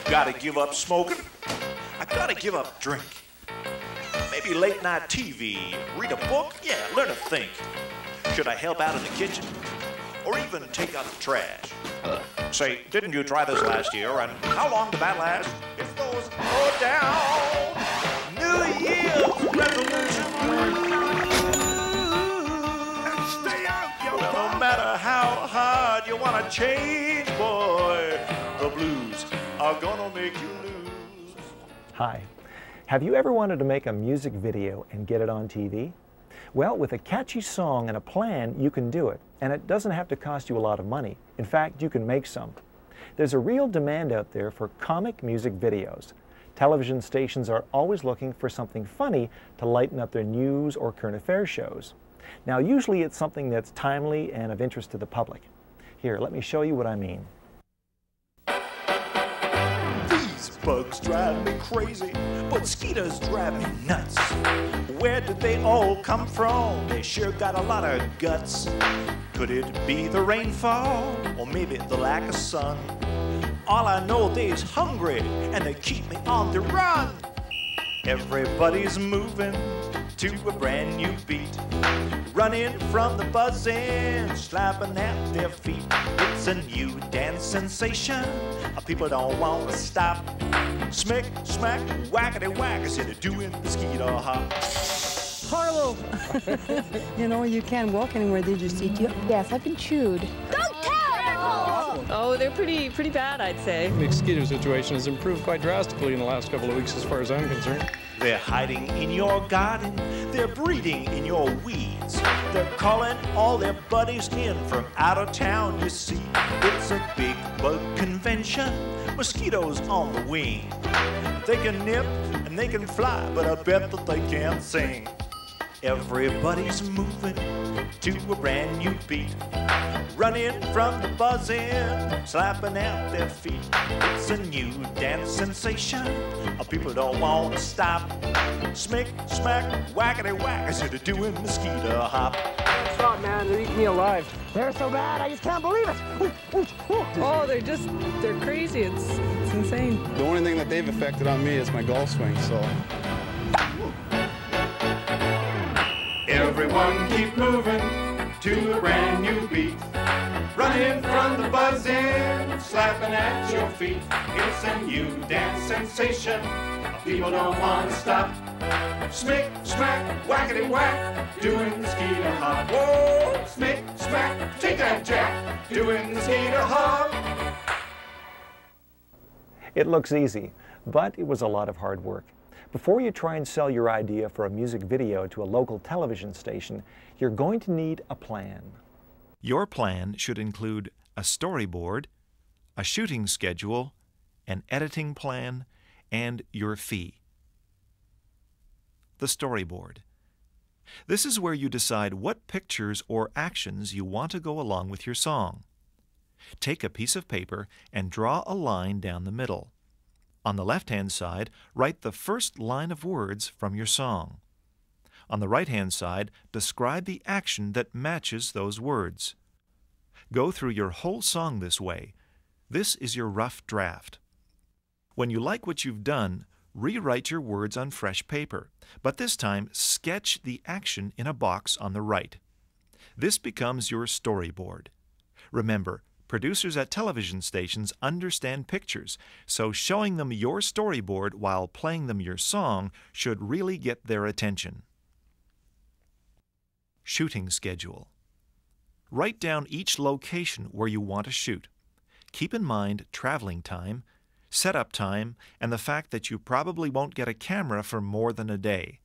Gotta give up smoking. I gotta give up drink. Maybe late night TV, read a book, yeah, learn to think. Should I help out in the kitchen? Or even take out the trash? Say, didn't you try this last year, and how long did that last? If those go down, New Year's resolution. Stay out, yo. Well, no matter how hard you want to change, boy, the blues are gonna make you lose. Hi. Have you ever wanted to make a music video and get it on TV? Well, with a catchy song and a plan, you can do it. And it doesn't have to cost you a lot of money. In fact, you can make some. There's a real demand out there for comic music videos. Television stations are always looking for something funny to lighten up their news or current affairs shows. Now, usually it's something that's timely and of interest to the public. Here, let me show you what I mean. Bugs drive me crazy, but mosquitoes drive me nuts. Where did they all come from? They sure got a lot of guts. Could it be the rainfall, or maybe the lack of sun? All I know, they's hungry, and they keep me on the run. Everybody's moving to a brand new beat, running from the buzzing, slapping at their feet. It's a new dance sensation. People don't want to stop. Smack, smack, whackety whack. I said, doing the mosquito hop. Horrible. You know, you can't walk anywhere. They just eat you. Yes, I've been chewed. Don't tell! Oh, they're pretty bad, I'd say. The mosquito situation has improved quite drastically in the last couple of weeks as far as I'm concerned. They're hiding in your garden. They're breeding in your weeds. They're calling all their buddies in from out of town, you see. It's a big bug convention. Mosquitoes on the wing. They can nip and they can fly, but I bet that they can't sing. Everybody's moving to a brand new beat, running from the buzzing, slapping at their feet. It's a new dance sensation. People don't want to stop. Smack, smack, whackety whack. I said they're doing mosquito hop. Stop, man. They're eating me alive. They're so bad, I just can't believe it. Oh, they're crazy. It's insane. The only thing that they've affected on me is my golf swing, so. Everyone keep moving to a brand new beat, running from the buzzing, slapping at your feet. It's a new dance sensation. People don't want to stop. Smack, smack, whackety whack, doing the mosquito hop. Whoa, smack, smack, take that jack, doing the mosquito hop. It looks easy, but it was a lot of hard work. Before you try and sell your idea for a music video to a local television station, you're going to need a plan. Your plan should include a storyboard, a shooting schedule, an editing plan, and your fee. The storyboard. This is where you decide what pictures or actions you want to go along with your song. Take a piece of paper and draw a line down the middle. On the left-hand side, write the first line of words from your song. On the right-hand side, describe the action that matches those words. Go through your whole song this way. This is your rough draft. When you like what you've done, rewrite your words on fresh paper, but this time sketch the action in a box on the right. This becomes your storyboard. Remember, producers at television stations understand pictures, so showing them your storyboard while playing them your song should really get their attention. Shooting schedule. Write down each location where you want to shoot. Keep in mind traveling time, setup time, and the fact that you probably won't get a camera for more than a day.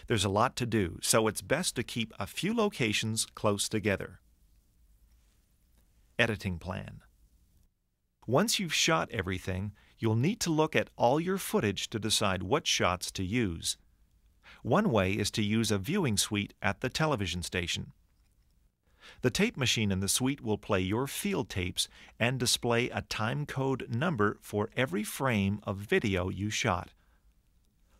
There's a lot to do, so it's best to keep a few locations close together. Editing plan. Once you've shot everything, you'll need to look at all your footage to decide what shots to use. One way is to use a viewing suite at the television station. The tape machine in the suite will play your field tapes and display a time code number for every frame of video you shot.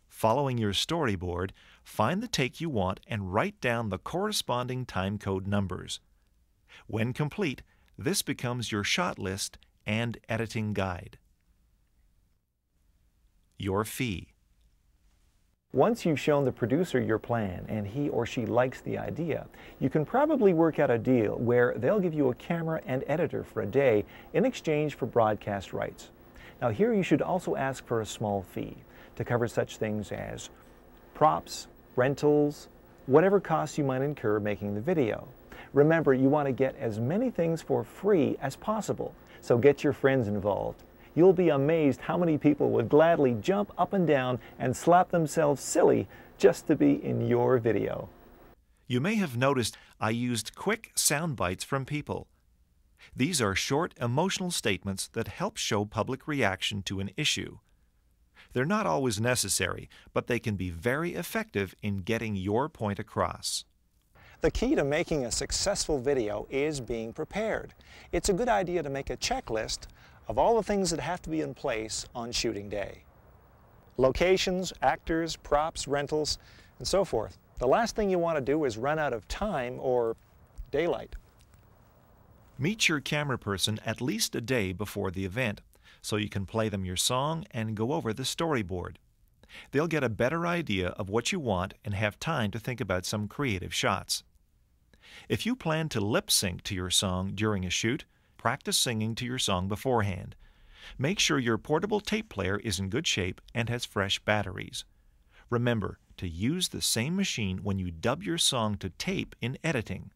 Following your storyboard, find the take you want and write down the corresponding time code numbers. When complete, this becomes your shot list and editing guide. your fee. Once you've shown the producer your plan and he or she likes the idea, you can probably work out a deal where they'll give you a camera and editor for a day in exchange for broadcast rights. Now here you should also ask for a small fee to cover such things as props, rentals, whatever costs you might incur making the video. Remember, you want to get as many things for free as possible, so get your friends involved. You'll be amazed how many people would gladly jump up and down and slap themselves silly just to be in your video. You may have noticed I used quick sound bites from people. These are short, emotional statements that help show public reaction to an issue. They're not always necessary, but they can be very effective in getting your point across. The key to making a successful video is being prepared. It's a good idea to make a checklist of all the things that have to be in place on shooting day. Locations, actors, props, rentals, and so forth. The last thing you want to do is run out of time or daylight. Meet your camera person at least a day before the event, so you can play them your song and go over the storyboard. They'll get a better idea of what you want and have time to think about some creative shots. If you plan to lip sync to your song during a shoot, practice singing to your song beforehand. Make sure your portable tape player is in good shape and has fresh batteries. Remember to use the same machine when you dub your song to tape in editing.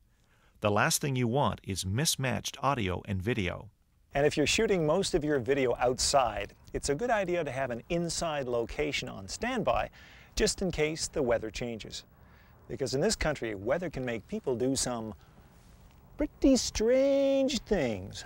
The last thing you want is mismatched audio and video. And if you're shooting most of your video outside, it's a good idea to have an inside location on standby just in case the weather changes. Because in this country, weather can make people do some pretty strange things.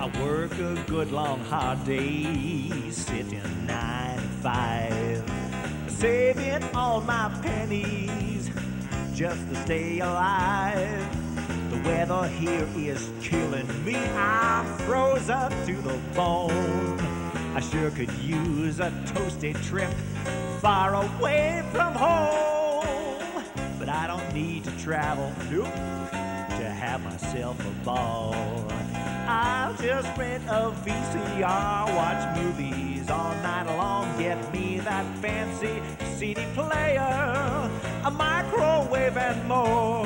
I work a good long hard day, sitting 9 to 5, saving all my pennies just to stay alive. The weather here is killing me, I'm frozen to the bone. I sure could use a toasty trip far away from home. But I don't need to travel, nope, to have myself a ball. I'll just rent a VCR, watch movies all night long, get me that fancy CD player, a microwave and more,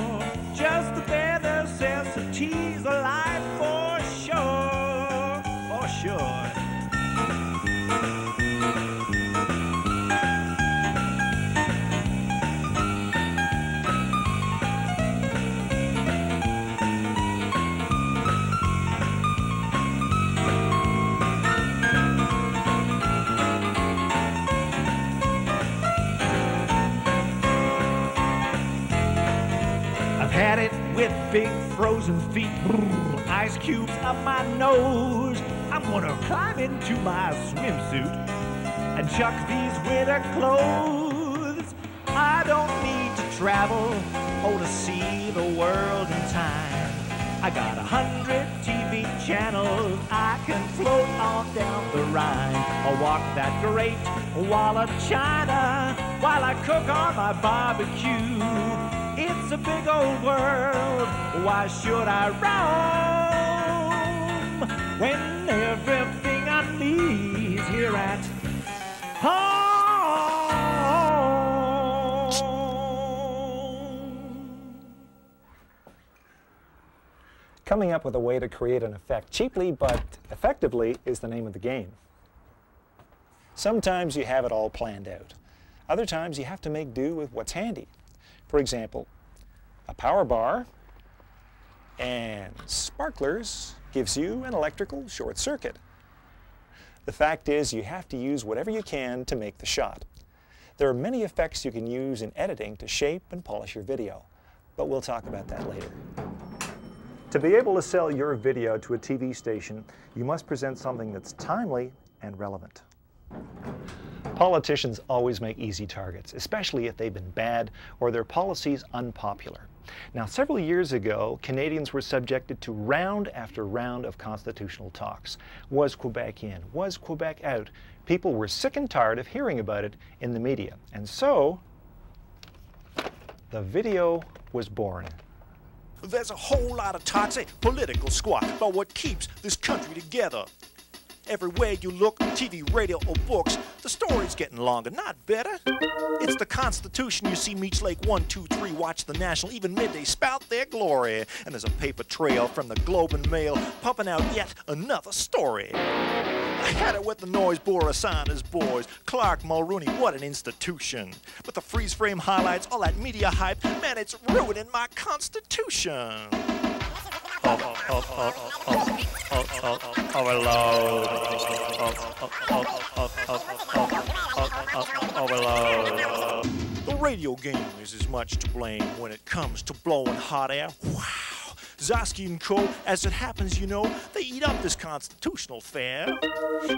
just to bear the necessities of life for sure, for sure. Had it with big frozen feet, ice cubes up my nose. I'm gonna climb into my swimsuit and chuck these winter clothes. I don't need to travel or to see the world in time. I got 100 TV channels, I can float on down the Rhine or walk that great wall of China while I cook on my barbecue. It's a big old world, why should I roam when everything I need is here at home? Coming up with a way to create an effect cheaply but effectively is the name of the game. Sometimes you have it all planned out. Other times you have to make do with what's handy. For example, a power bar and sparklers gives you an electrical short circuit. The fact is you have to use whatever you can to make the shot. There are many effects you can use in editing to shape and polish your video, but we'll talk about that later. To be able to sell your video to a TV station, you must present something that's timely and relevant. Politicians always make easy targets, especially if they've been bad or their policies unpopular. Now, several years ago, Canadians were subjected to round after round of constitutional talks. Was Quebec in? Was Quebec out? People were sick and tired of hearing about it in the media. And so, the video was born. There's a whole lot of toxic political squat about what keeps this country together. Everywhere you look, TV, radio, or books, the story's getting longer, not better. It's the Constitution you see Meech Lake 1, 2, 3, watch the National, even midday spout their glory. And there's a paper trail from the Globe and Mail pumping out yet another story. I had it with the noise bore assigned as boys. Clark, Mulrooney, what an institution. But the freeze frame highlights, all that media hype, man, it's ruining my Constitution. Overload. Overload. The radio game is as much to blame when it comes to blowing hot air. Wow. Zosky and Co., as it happens, you know, they eat up this constitutional fare.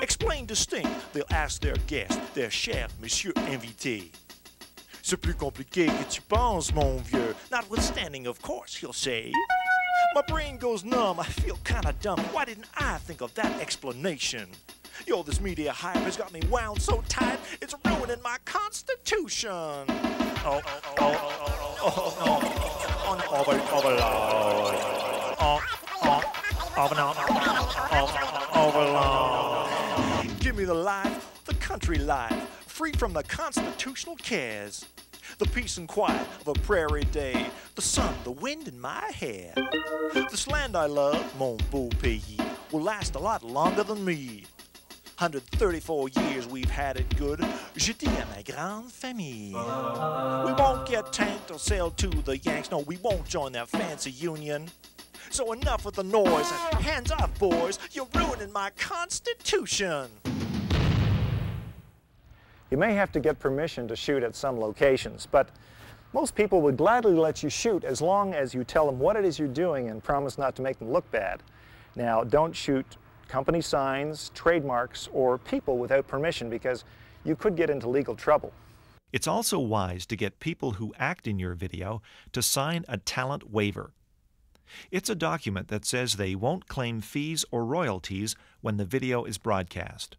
Explain distinct, they'll ask their guest, their chef, Monsieur Invité. C'est plus compliqué que tu penses, mon vieux. Notwithstanding, of course, he'll say. My brain goes numb, I feel kinda dumb. Why didn't I think of that explanation? Yo, this media hype has got me wound so tight, it's ruining my Constitution. Overload. Give me the life, the country life, free from the constitutional cares. The peace and quiet of a prairie day, the sun, the wind in my hair. This land I love, mon beau pays, will last a lot longer than me. 134 years we've had it good, je dis à ma grande famille. We won't get tanked or sail to the Yanks, no, we won't join their fancy union. So enough with the noise, and hands off, boys, you're ruining my Constitution. You may have to get permission to shoot at some locations, but most people would gladly let you shoot as long as you tell them what it is you're doing and promise not to make them look bad. Now, don't shoot company signs, trademarks, or people without permission because you could get into legal trouble. It's also wise to get people who act in your video to sign a talent waiver. It's a document that says they won't claim fees or royalties when the video is broadcast.